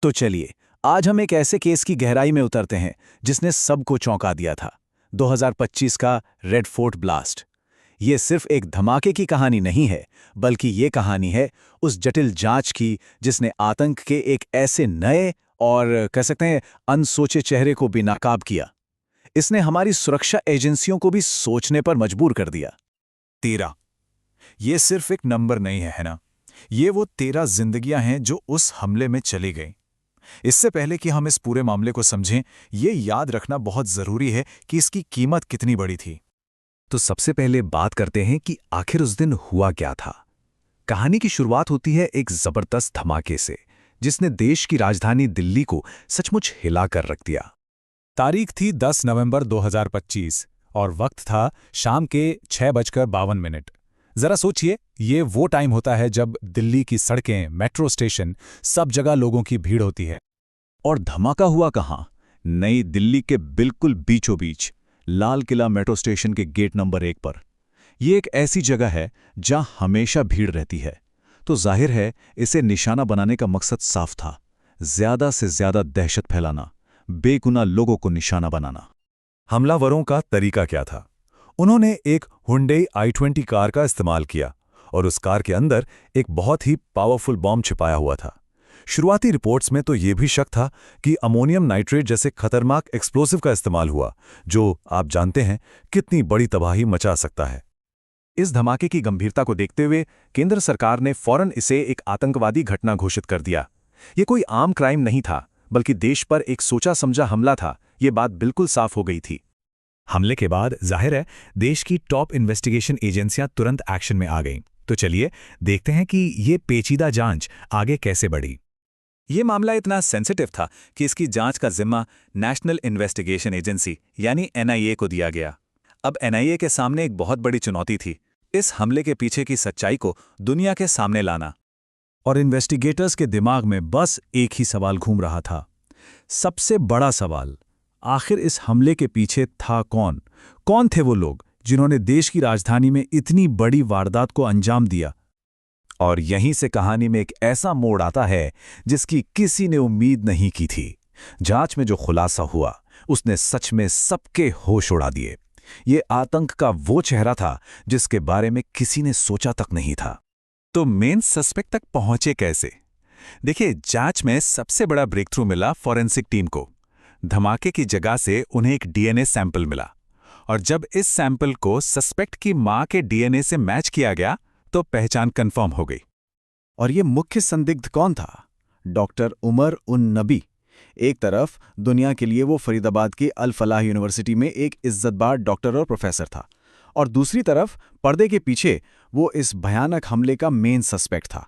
तो चलिए, आज हम एक ऐसे केस की गहराई में उतरते हैं जिसने सबको चौंका दिया था। 2025 का रेड फोर्ट ब्लास्ट। ये सिर्फ एक धमाके की कहानी नहीं है, बल्कि ये कहानी है उस जटिल जांच की जिसने आतंक के एक ऐसे नए और कह सकते हैं अनसोचे चेहरे को भी नाकाब किया। इसने हमारी सुरक्षा एजेंसियों को भी सोचने पर मजबूर कर दिया। 13। ये सिर्फ एक नंबर नहीं है ना? ये वो 13 जिंदगियां हैं जो उस हमले में चली गईं। इससे पहले कि हम इस पूरे मामले को समझें, ये याद रखना बहुत जरूरी है कि इसकी कीमत कितनी बड़ी थी। तो सबसे पहले बात करते हैं कि आखिर उस दिन हुआ क्या था। कहानी की शुरुआत होती है एक जबरदस्त धमाके से, जिसने देश की राजधानी दिल्ली को सचमुच हिला कर रख दिया। तारीख थी 10 नवंबर 2025 और वक्त था शाम के 6:52। जरा सोचिए, ये वो टाइम होता है जब दिल्ली की सड़कें, मेट्रो स्टेशन, सब जगह लोगों की भीड़ होती है। और धमाका हुआ कहाँ? नई दिल्ली के बिल्कुल बीचों बीच, लाल किला मेट्रो स्टेशन के गेट नंबर 1 पर। ये एक ऐसी जगह है जहां हमेशा भीड़ रहती है, तो जाहिर है इसे निशाना बनाने का मकसद साफ था। ज्यादा से ज्यादा दहशत फैलाना, बेगुनाह लोगों को निशाना बनाना। हमलावरों का तरीका क्या था? उन्होंने एक हुंडई i20 कार का इस्तेमाल किया और उस कार के अंदर एक बहुत ही पावरफुल बॉम्ब छिपाया हुआ था। शुरुआती रिपोर्ट्स में तो यह भी शक था कि अमोनियम नाइट्रेट जैसे खतरनाक एक्सप्लोसिव का इस्तेमाल हुआ, जो आप जानते हैं कितनी बड़ी तबाही मचा सकता है। इस धमाके की गंभीरता को देखते हुए केंद्र सरकार ने फौरन इसे एक आतंकवादी घटना घोषित कर दिया। ये कोई आम क्राइम नहीं था, बल्कि देश पर एक सोचा समझा हमला था। ये बात बिल्कुल साफ हो गई थी। हमले के बाद जाहिर है देश की टॉप इन्वेस्टिगेशन एजेंसियां तुरंत एक्शन में आ गईं। तो चलिए देखते हैं कि ये पेचीदा जांच आगे कैसे बढ़ी। ये मामला इतना सेंसिटिव था कि इसकी जांच का जिम्मा नेशनल इन्वेस्टिगेशन एजेंसी यानी एनआईए को दिया गया। अब एनआईए के सामने एक बहुत बड़ी चुनौती थी, इस हमले के पीछे की सच्चाई को दुनिया के सामने लाना। और इन्वेस्टिगेटर्स के दिमाग में बस एक ही सवाल घूम रहा था, सबसे बड़ा सवाल, आखिर इस हमले के पीछे था कौन? कौन थे वो लोग जिन्होंने देश की राजधानी में इतनी बड़ी वारदात को अंजाम दिया? और यहीं से कहानी में एक ऐसा मोड़ आता है जिसकी किसी ने उम्मीद नहीं की थी। जांच में जो खुलासा हुआ उसने सच में सबके होश उड़ा दिए। ये आतंक का वो चेहरा था जिसके बारे में किसी ने सोचा तक नहीं था। तो मेन सस्पेक्ट तक पहुंचे कैसे? देखिए, जांच में सबसे बड़ा ब्रेक थ्रू मिला फॉरेंसिक टीम को। धमाके की जगह से उन्हें एक डीएनए सैंपल मिला और जब इस सैंपल को सस्पेक्ट की मां के डीएनए से मैच किया गया तो पहचान कंफर्म हो गई। और ये मुख्य संदिग्ध कौन था? डॉक्टर उमर उन नबी। एक तरफ दुनिया के लिए वो फरीदाबाद की अल फलाह यूनिवर्सिटी में एक इज्जतदार डॉक्टर और प्रोफेसर था, और दूसरी तरफ पर्दे के पीछे वो इस भयानक हमले का मेन सस्पेक्ट था।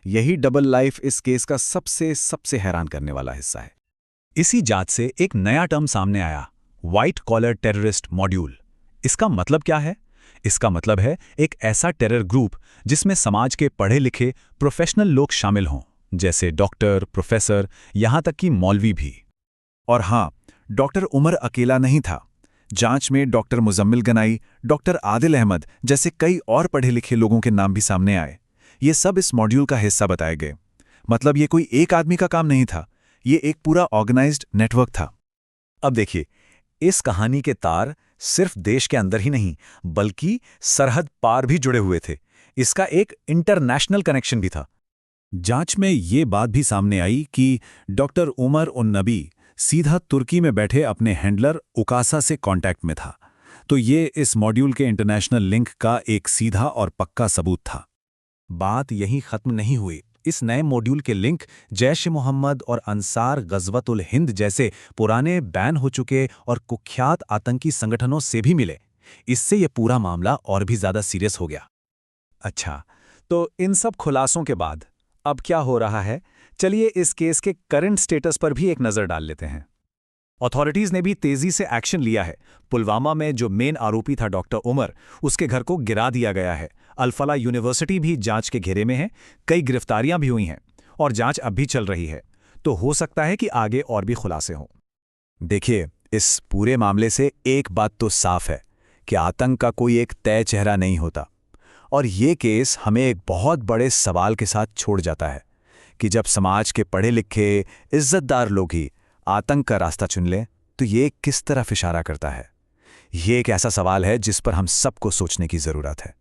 यही डबल लाइफ इस केस का सबसे हैरान करने वाला हिस्सा है। इसी जांच से एक नया टर्म सामने आया, व्हाइट कॉलर टेररिस्ट मॉड्यूल। इसका मतलब क्या है? इसका मतलब है एक ऐसा टेरर ग्रुप जिसमें समाज के पढ़े लिखे प्रोफेशनल लोग शामिल हों, जैसे डॉक्टर, प्रोफेसर, यहां तक कि मौलवी भी। और हां, डॉक्टर उमर अकेला नहीं था। जांच में डॉक्टर मुजम्मिल गनाई, डॉक्टर आदिल अहमद जैसे कई और पढ़े लिखे लोगों के नाम भी सामने आए। ये सब इस मॉड्यूल का हिस्सा बताए गए। मतलब ये कोई एक आदमी का काम नहीं था, ये एक पूरा ऑर्गेनाइज्ड नेटवर्क था। अब देखिए, इस कहानी के तार सिर्फ देश के अंदर ही नहीं, बल्कि सरहद पार भी जुड़े हुए थे। इसका एक इंटरनेशनल कनेक्शन भी था। जांच में ये बात भी सामने आई कि डॉक्टर उमर उन नबी सीधा तुर्की में बैठे अपने हैंडलर उकासा से कांटेक्ट में था। तो ये इस मॉड्यूल के इंटरनेशनल लिंक का एक सीधा और पक्का सबूत था। बात यहीं खत्म नहीं हुई। इस नए मॉड्यूल के लिंक जैश-ए-मोहम्मद और अंसार गज़वतुल हिंद जैसे पुराने बैन हो चुके और कुख्यात आतंकी संगठनों से भी मिले। इससे यह पूरा मामला और भी ज्यादा सीरियस हो गया। अच्छा, तो इन सब खुलासों के बाद अब क्या हो रहा है? चलिए इस केस के करंट स्टेटस पर भी एक नज़र डाल लेते हैं। अथॉरिटीज़ ने भी तेज़ी से एक्शन लिया है। पुलवामा में जो मेन आरोपी था डॉक्टर उमर, उसके घर को गिरा दिया गया है। अल फलाह यूनिवर्सिटी भी जांच के घेरे में है। कई गिरफ्तारियां भी हुई हैं और जांच अब भी चल रही है। तो हो सकता है कि आगे और भी खुलासे हों। देखिए, इस पूरे मामले से एक बात तो साफ है कि आतंक का कोई एक तय चेहरा नहीं होता। और ये केस हमें एक बहुत बड़े सवाल के साथ छोड़ जाता है कि जब समाज के पढ़े लिखे इज्जतदार लोग ही आतंक का रास्ता चुन लें तो ये किस तरफ इशारा करता है? ये एक ऐसा सवाल है जिस पर हम सबको सोचने की जरूरत है।